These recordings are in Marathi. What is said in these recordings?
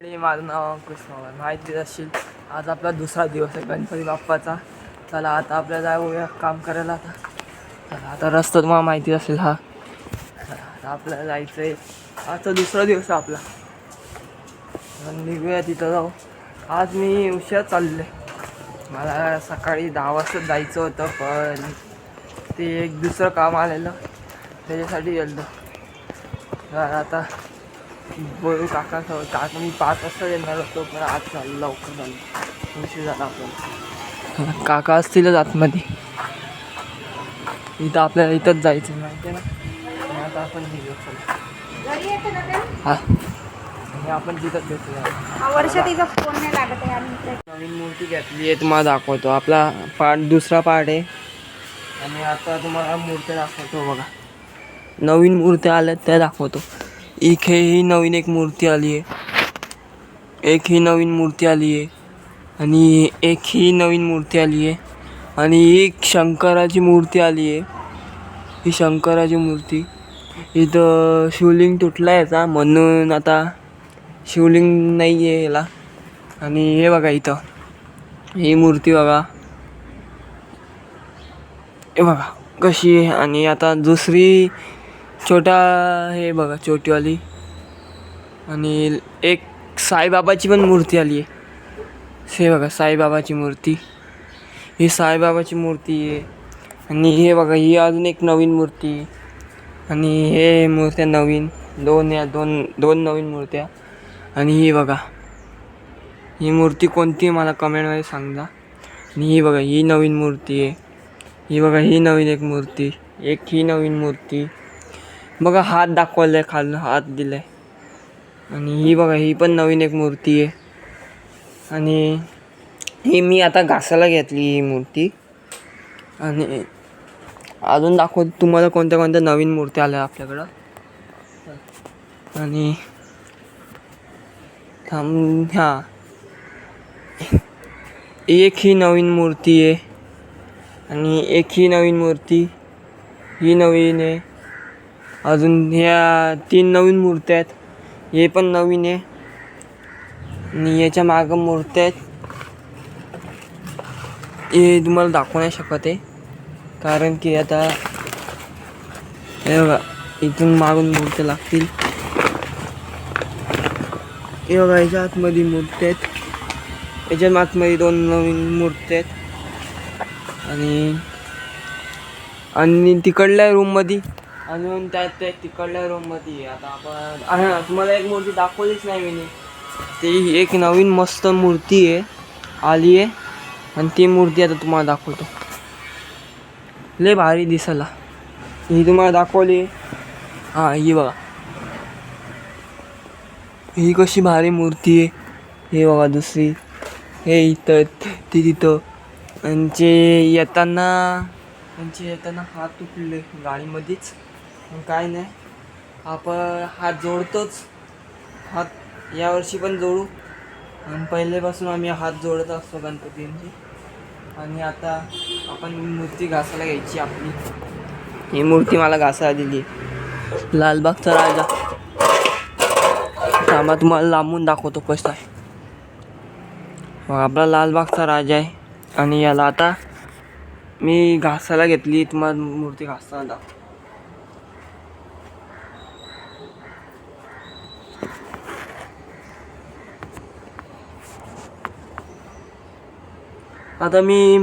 माझं नाव कृष्ण माहिती असेल. आज आपला दुसरा दिवस आहे गणपती बाप्पाचा. चला आता आपल्याला जाऊया काम करायला. आता रस्ता तुम्हाला माहिती असेल. आता आपल्याला जायचं आहे. आजचा दुसरा दिवस आहे आपला. निघूया तिथं जाऊ. आज मी उशिरा चालले. मला सकाळी 10 वाजता जायचं होतं, पण ते एक दुसरं काम आलेलं त्याच्यासाठी गेलो. आता बोलू काका मी 5 वाजता येणार होतो, पण आज चाललं लवकर झालं. उशीर झाला आपल्याला. काका असतीलच आतमध्ये. इथं आपल्याला इथंच जायचं माहिती आहे ना. आणि आता आपण निघू. आणि आपण तिथंच भेटूया. वर्षा तिचा फोन नाही लागत आहे. नवीन मूर्ती घेतली आहे, तुम्हाला दाखवतो. आपला दुसरा पार्ट आहे. आणि आता तुम्हाला मूर्त्या दाखवतो बघा. नवीन मूर्त्या आल्यात त्या दाखवतो. ही नवीन एक मूर्ती आली आहे. ही नवीन मूर्ती आली आहे. आणि ही नवीन मूर्ती आली आहे. आणि एक शंकराची मूर्ती आली आहे. ही शंकराची मूर्ती. इथं शिवलिंग तुटला याचा, म्हणून आता शिवलिंग नाही आहे याला. आणि हे बघा इथं ही मूर्ती बघा. हे बघा कशी आहे. आणि आता दुसरी छोटा हे बघा छोटीवाली. आणि एक साईबाबाची पण मूर्ती आली आहे. हे बघा साईबाबाची मूर्ती. ही साईबाबाची मूर्ती आहे. आणि हे बघा ही अजून एक नवीन मूर्ती. आणि हे मूर्त्या नवीन दोन नवीन मूर्त्या. आणि ही बघा ही मूर्ती कोणती मला कमेंटमध्ये सांगा. आणि ही बघा ही नवीन मूर्ती आहे. ही बघा ही नवीन एक मूर्ती. ही नवीन मूर्ती बघा. हात दाखवलाय, खालनं हात दिलाय. आणि ही बघा ही पण नवीन एक मूर्ती आहे. आणि ही मी आता घासायला घेतली ही मूर्ती. आणि अजून दाखवतो तुम्हाला कोणत्या कोणत्या नवीन मूर्त्या आल्या आपल्याकडं. आणि ही नवीन मूर्ती आहे. आणि ही नवीन मूर्ती. ही नवीन आहे. अजून ह्या 3 नवीन मूर्त्या आहेत. हे पण नवीन आहे. आणि याच्या मागं मूर्त्या आहेत. हे तुम्हाला दाखवू नाही शकत आहे, कारण की आता हे बघा इथून मागून मूर्त्या लागतील. हे बघा याच्या आतमध्ये मूर्त्या आहेत. याच्या आतमध्ये 2 नवीन मूर्त्या आहेत. आणि तिकडल्या रूममध्ये अजून तिकडल्या रूममध्ये आता आपण तुम्हाला एक मूर्ती दाखवलीच नाही मी. ती एक नवीन मस्त मूर्ती आहे आली आहे. आणि ती मूर्ती आता तुम्हाला दाखवतो. लय भारी दिसायला. ही तुम्हाला दाखवली. ही बघा ही कशी भारी मूर्ती आहे. हे बघा दुसरी. हे इथं ती तिथं. त्यांचे येताना हात तुटले गाडीमध्येच. काय नाही, आपण हात जोडतोच. हात यावर्षी पण जोडू. आणि पहिल्यापासून आम्ही हात जोडत असतो गणपतींची. आणि आता आपण मूर्ती घासायला घ्यायची आपली. ही मूर्ती मला घासायला दिली. लालबागचा राजा. थांबा तुम्हाला लांबून दाखवतो कसा आहे. आपला लालबागचा राजा आहे. आणि याला आता मी घासायला घेतली. तुम्हाला मूर्ती घासताना दाखव. आता मी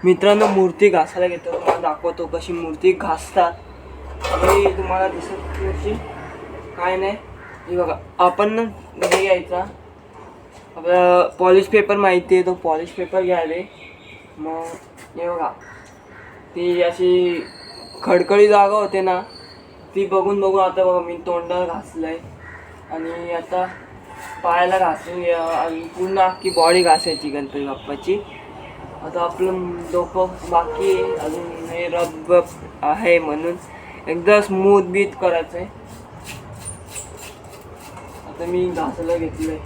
मित्रांनो मूर्ती घासायला घेतो. तुम्हाला दाखवतो कशी मूर्ती घासतात. हे तुम्हाला दिसत कशी काय नाही. हे बघा आपण हे घ्यायचा आपला पॉलिश पेपर माहिती आहे, तो पॉलिश पेपर घ्यावे. मग हे बघा ती अशी खडखडी जागा होते ना, ती बघून आता बघा मी तोंडाला घासलंय. आणि आता पायाला घासून आणि पूर्ण अख्खी बॉडी घासायची गणपती बाप्पाची. आता आपलं डोकं बाकी आहे अजून. हे रब आहे म्हणून एकदा स्मूथ बीट करायचं आहे. आता मी घासायला घेतलंय.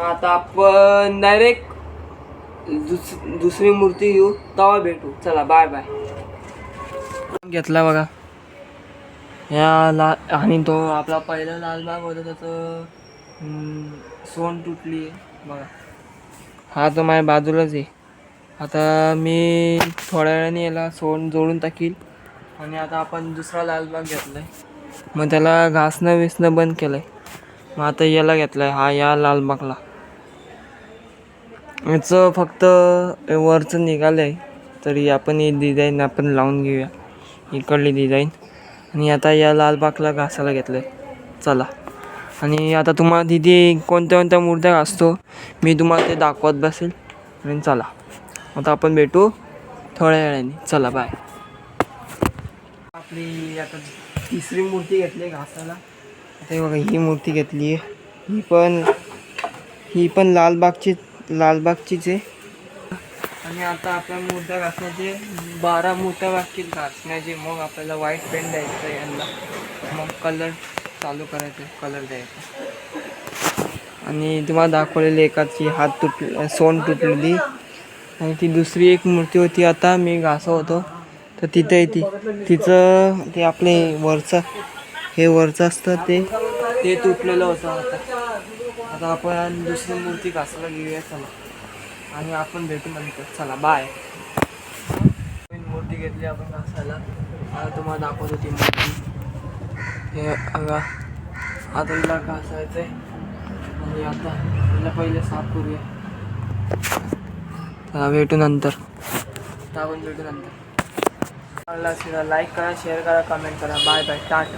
आता आपण डायरेक्ट दुसरी मूर्ती घेऊ, तेव्हा भेटू. चला बाय बाय. घेतला बघा आणि तो आपला पहिला लालबाग होता त्याचं सोंड तुटली आहे बघा. हा तो माझ्या बाजूलाच आहे. आता मी थोड्या वेळाने याला सोंड जोडून टाकील. आणि आता आपण दुसरा लालबाग घेतला आहे. मग त्याला घासणं विसणं बंद केलं आहे. मग आता याला घेतलं आहे, हा या लालबागला. याचं फक्त वरचं निघालं आहे, तरी आपण ही डिझाईन आपण लावून घेऊया, इकडली डिझाईन. आणि आता या लालबागला घासायला घेतलं आहे. चला. आणि आता तुम्हाला तिथे कोणत्या कोणत्या मूर्त्या घासतो मी तुम्हाला ते दाखवत बसेल. आणि चला आता आपण भेटू थोड्या वेळाने. चला बाय. आपली आता तिसरी मूर्ती घेतली घासायला. आता बघा ही मूर्ती घेतली आहे. ही पण लालबागचीच आहे. आणि आता आपल्या मूर्त्या घासण्याचे 12 मूर्त्या बाकी घासण्याचे. मग आपल्याला व्हाईट पेंट द्यायचं आहे यांना. मग कलर चालू करायचं, कलर द्यायचा. आणि तुम्हाला दाखवलेली एकाची सोंड तुटलेली. आणि ती दुसरी एक मूर्ती होती आता मी घासत होतो तर तिथं आहे तिचं ते आपले वरचं असतं ते तुटलेलं होतं. आता आपण दुसरी मूर्ती घासायला घेऊया. चला. आणि आपण भेटू नंतर. चला बाय. मूर्ती घेतली आपण घासायला. आता तुम्हाला दाखवतो ती मूर्ती. हे बघा. आता हिला घासायचं आहे. आणि आता हिला पहिले साफ करूया. चला भेटू नंतर. आपण भेटू नंतर. लाईक करा, शेअर करा, कमेंट करा. Bye bye. टाटा.